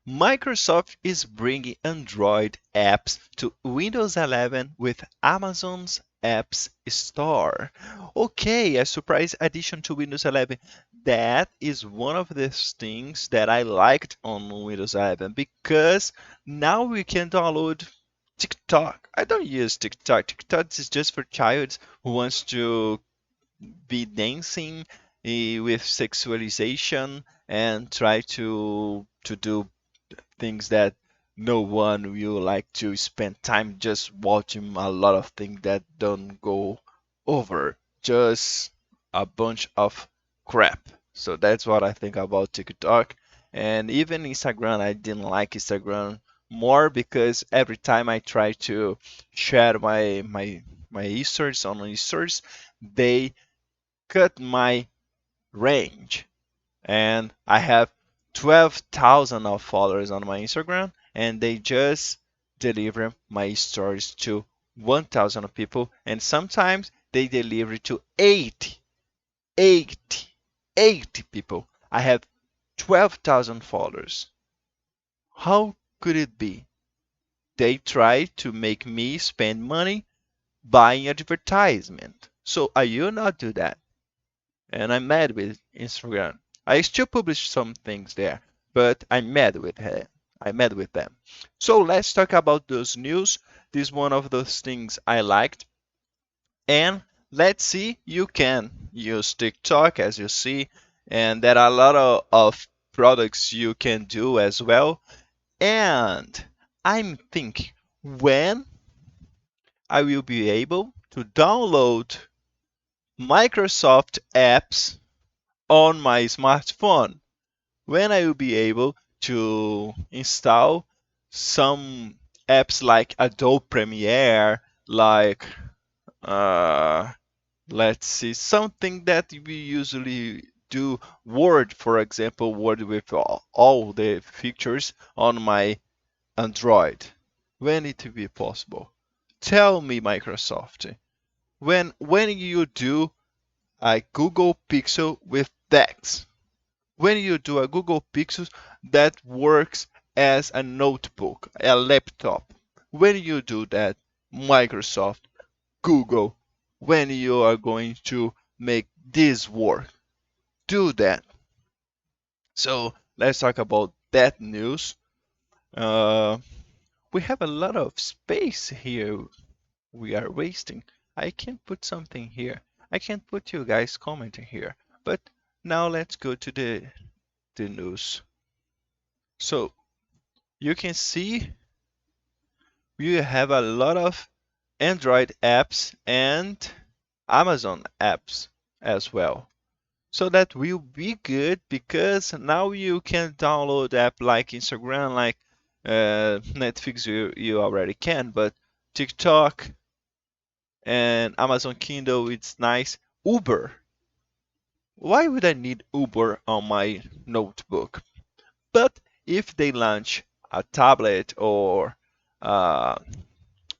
Microsoft is bringing Android apps to Windows 11 with Amazon's Apps Store. Okay, a surprise addition to Windows 11. That is one of the things that I liked on Windows 11 because now we can download TikTok. I don't use TikTok. TikTok is just for childs who wants to be dancing with sexualization and try to do things that no one will like to spend time just watching a lot of things that don't go over. Just a bunch of crap. So that's what I think about TikTok. And even Instagram, I didn't like Instagram more because every time I try to share my stories on stories, they cut my range and I have 12,000 of followers on my Instagram, and they just deliver my stories to 1,000 of people, and sometimes they deliver to 80, 80 people. I have 12,000 followers. How could it be? They try to make me spend money buying advertisement. So I will not do that. And I'm mad with Instagram. I still publish some things there, but I'm mad with her. I'm mad with them. So let's talk about those news. This is one of those things I liked. And let's see, you can use TikTok as you see, and there are a lot of products you can do as well. And I'm thinking when I will be able to download Microsoft apps on my smartphone, when I will be able to install some apps like Adobe Premiere, like uh, let's see, something that we usually do, Word, for example, Word with all the features on my Android. When it will be possible? Tell me, Microsoft. When you do a Google Pixel with DeX, when you do a Google Pixel that works as a notebook, a laptop, when you do that, Microsoft, Google, when you are going to make this work, do that. So let's talk about that news. Uh, we have a lot of space here we are wasting. I can put something here. I can put you guys commenting here. But now let's go to the news. So you can see we have a lot of Android apps and Amazon apps as well. So that will be good because now you can download app like Instagram, like Netflix, you already can, but TikTok and Amazon Kindle, it's nice. Uber. Why would I need Uber on my notebook? But if they launch a tablet or uh,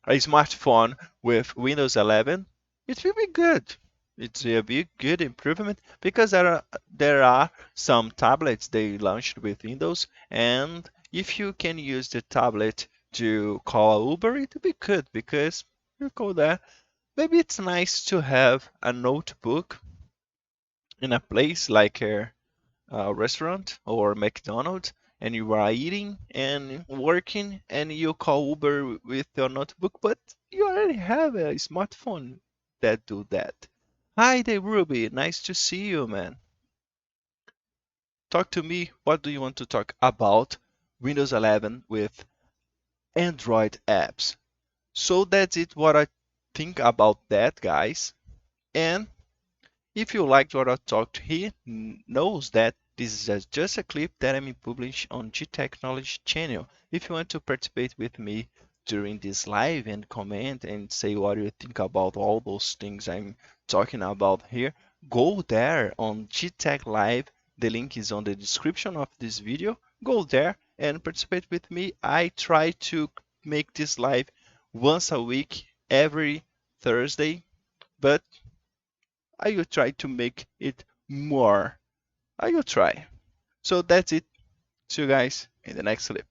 a smartphone with Windows 11, it will be good. It will be a good improvement because there are some tablets they launched with Windows, and if you can use the tablet to call Uber, it will be good because you go there. Maybe it's nice to have a notebook in a place like a restaurant or McDonald's, and you are eating and working, and you call Uber with your notebook, but you already have a smartphone that do that. Hi there, Ruby. Nice to see you, man. Talk to me. What do you want to talk about Windows 11 with Android apps? So that's it. What I think about that, guys. And if you liked what I talked, he knows that this is just a clip that I'm published on G Technology channel. If you want to participate with me during this live and comment and say what you think about all those things I'm talking about here, go there on G Tech Live. The link is on the description of this video. Go there and participate with me. I try to make this live once a week, every Thursday, but I will try to make it more. I will try. So that's it. See you guys in the next clip.